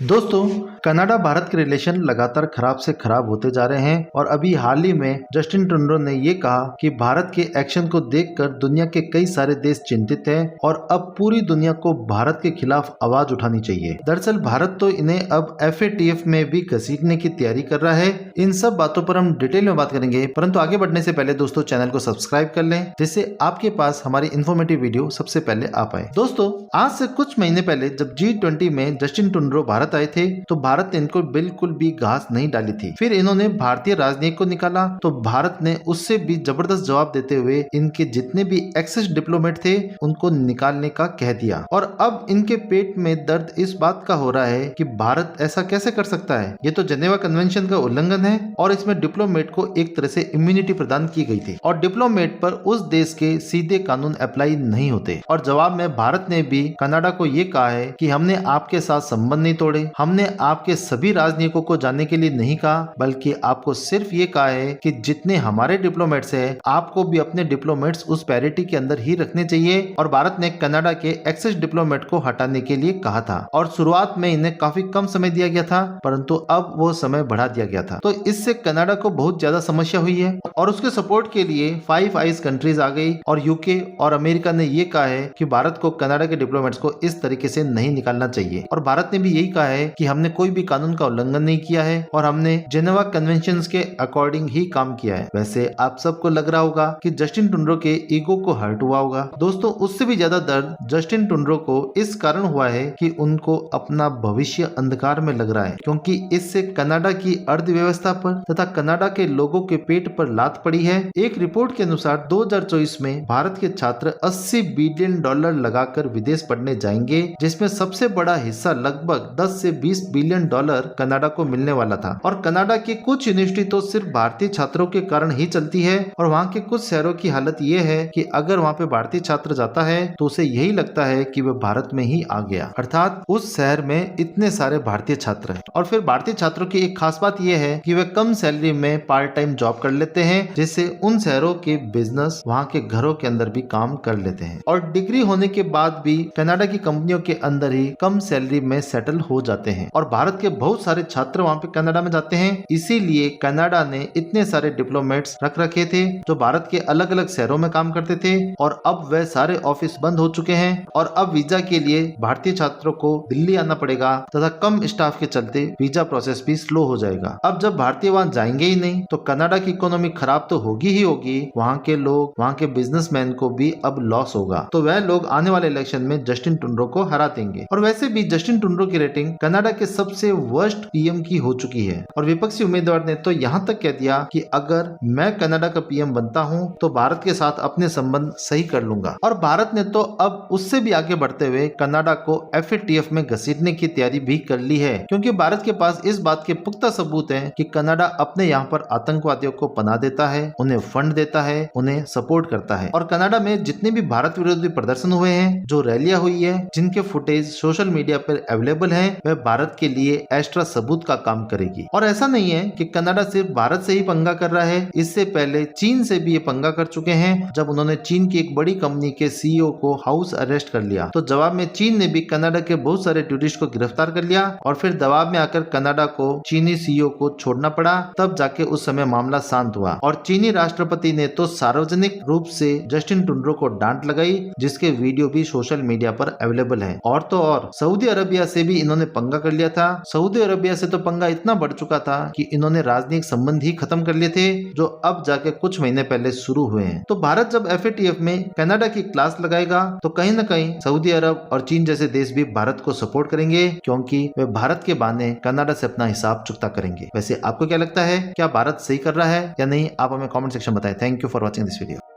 दोस्तों, कनाडा भारत के रिलेशन लगातार खराब से खराब होते जा रहे हैं और अभी हाल ही में जस्टिन ट्रूडो ने ये कहा कि भारत के एक्शन को देखकर दुनिया के कई सारे देश चिंतित हैं और अब पूरी दुनिया को भारत के खिलाफ आवाज उठानी चाहिए। दरअसल भारत तो इन्हें अब FATF में भी घसीटने की तैयारी कर रहा है। इन सब बातों पर हम डिटेल में बात करेंगे, परंतु आगे बढ़ने से पहले दोस्तों चैनल को सब्सक्राइब कर लें जिससे आपके पास हमारी इन्फॉर्मेटिव वीडियो सबसे पहले आ पाए। दोस्तों, आज से कुछ महीने पहले जब G20 में जस्टिन ट्रूडो भारत आए थे तो भारत ने इनको बिल्कुल भी घास नहीं डाली थी। फिर इन्होंने भारतीय राजनयिक को निकाला तो भारत ने उससे भी जबरदस्त जवाब देते हुए इनके जितने भी एक्सेस डिप्लोमेट थे उनको निकालने का कह दिया। और अब इनके पेट में दर्द इस बात का हो रहा है कि भारत ऐसा कैसे कर सकता है। ये तो जेनेवा कन्वेंशन का उल्लंघन है और इसमें डिप्लोमेट को एक तरह से इम्यूनिटी प्रदान की गई थी और डिप्लोमेट पर उस देश के सीधे कानून अप्लाई नहीं होते। और जवाब में भारत ने भी कनाडा को ये कहा है कि हमने आपके साथ संबंध नहीं तोड़े, हमने आपके सभी राजनयिकों को जानने के लिए नहीं कहा, बल्कि आपको सिर्फ ये कहा है कि जितने हमारे डिप्लोमेट्स हैं आपको भी अपने डिप्लोमेट्स उस पैरिटी के अंदर ही रखने चाहिए। और भारत ने कनाडा के एक्सेस डिप्लोमेट को हटाने के लिए कहा था और शुरुआत में इन्हें काफी कम समय दिया गया था, परंतु अब वो समय बढ़ा दिया गया था। तो इससे कनाडा को बहुत ज्यादा समस्या हुई है और उसके सपोर्ट के लिए 5 आइज कंट्रीज आ गई और यूके और अमेरिका ने ये कहा है कि भारत को कनाडा के डिप्लोमेट्स को इस तरीके से नहीं निकालना चाहिए। और भारत ने भी यही कहा है कि हमने कोई भी कानून का उल्लंघन नहीं किया है और हमने जेनेवा कन्वेंशंस के अकॉर्डिंग ही काम किया है। वैसे आप सबको लग रहा होगा कि जस्टिन ट्रूडो के ईगो को हर्ट हुआ होगा। दोस्तों, उससे भी ज्यादा दर्द जस्टिन ट्रूडो को इस कारण हुआ है कि उनको अपना भविष्य अंधकार में लग रहा है, क्योंकि इससे कनाडा की अर्थव्यवस्था पर तथा कनाडा के लोगों के पेट पर लात पड़ी है। एक रिपोर्ट के अनुसार 2024 में भारत के छात्र $80 बिलियन लगाकर विदेश पढ़ने जाएंगे, जिसमें सबसे बड़ा हिस्सा लगभग 10 से 20 बिलियन डॉलर कनाडा को मिलने वाला था। और कनाडा की कुछ यूनिवर्सिटी तो सिर्फ भारतीय छात्रों के कारण ही चलती है और वहाँ के कुछ शहरों की हालत ये है कि अगर वहाँ पे भारतीय छात्र जाता है तो उसे यही लगता है कि वह भारत में ही आ गया, अर्थात उस शहर में इतने सारे भारतीय छात्र हैं। और फिर भारतीय छात्रों की एक खास बात यह है कि वे कम सैलरी में पार्ट टाइम जॉब कर लेते हैं, जिससे उन शहरों के बिजनेस वहाँ के घरों के अंदर भी काम कर लेते हैं और डिग्री होने के बाद भी कनाडा की कंपनियों के अंदर ही कम सैलरी में सेटल हो जाते हैं। और भारत के बहुत सारे छात्र वहाँ पे कनाडा में जाते हैं, इसीलिए कनाडा ने इतने सारे डिप्लोमेट्स रख रखे थे जो भारत के अलग अलग शहरों में काम करते थे। और अब वह सारे ऑफिस बंद हो चुके हैं और अब वीजा के लिए भारतीय छात्रों को दिल्ली आना पड़ेगा तथा कम स्टाफ के चलते वीजा प्रोसेस भी स्लो हो जाएगा। अब जब भारतीय वहाँ जाएंगे ही नहीं तो कनाडा की इकोनॉमी खराब तो होगी ही होगी, वहाँ के लोग, वहाँ के बिजनेसमैन को भी अब लॉस होगा। तो वह लोग आने वाले इलेक्शन में जस्टिन ट्रूडो को हरा देंगे। और वैसे भी जस्टिन ट्रूडो की रेटिंग कनाडा के सबसे वर्स्ट पीएम की हो चुकी है और विपक्षी उम्मीदवार ने तो यहाँ तक कह दिया कि अगर मैं कनाडा का पीएम बनता हूँ तो भारत के साथ अपने संबंध सही कर लूंगा। और भारत ने तो अब उससे भी आगे बढ़ते हुए कनाडा को FATF में घसीटने की तैयारी भी कर ली है, क्योंकि भारत के पास इस बात के पुख्ता सबूत हैं कि कनाडा अपने यहाँ पर आतंकवादियों को पनाह देता है, उन्हें फंड देता है, उन्हें सपोर्ट करता है। और कनाडा में जितने भी भारत विरोधी प्रदर्शन हुए हैं, जो रैलियां हुई है, जिनके फुटेज सोशल मीडिया पर अवेलेबल है, वह भारत के लिए एक्स्ट्रा सबूत का काम करेगी। और ऐसा नहीं है कि कनाडा सिर्फ भारत से ही पंगा कर रहा है, इससे पहले चीन से भी ये पंगा कर चुके हैं जब उन्होंने चीन की एक बड़ी कंपनी के CEO को हाउस अरेस्ट कर लिया। तो जवाब में चीन ने भी कनाडा के बहुत सारे टूरिस्ट को गिरफ्तार कर लिया और फिर दबाव में आकर कनाडा को चीनी CEO को छोड़ना पड़ा, तब जाके उस समय मामला शांत हुआ। और चीनी राष्ट्रपति ने तो सार्वजनिक रूप से जस्टिन ट्रूडो को डांट लगाई, जिसके वीडियो भी सोशल मीडिया पर अवेलेबल है। और तो और सऊदी अरबिया से भी इन्होंने पंगा कर लिया था। सऊदी अरबिया से तो पंगा इतना बढ़ चुका था कि इन्होंने राजनीतिक संबंध ही खत्म कर लिए थे, जो अब जाके कुछ महीने पहले शुरू हुए हैं। तो भारत जब FATF में कनाडा की क्लास लगाएगा तो कहीं न कहीं सऊदी अरब और चीन जैसे देश भी भारत को सपोर्ट करेंगे, क्योंकि वे भारत के बहाने कनाडा से अपना हिसाब चुकता करेंगे। वैसे आपको क्या लगता है, क्या भारत सही कर रहा है या नहीं? आप हमें कमेंट सेक्शन में बताएं। Thank you for watching this video.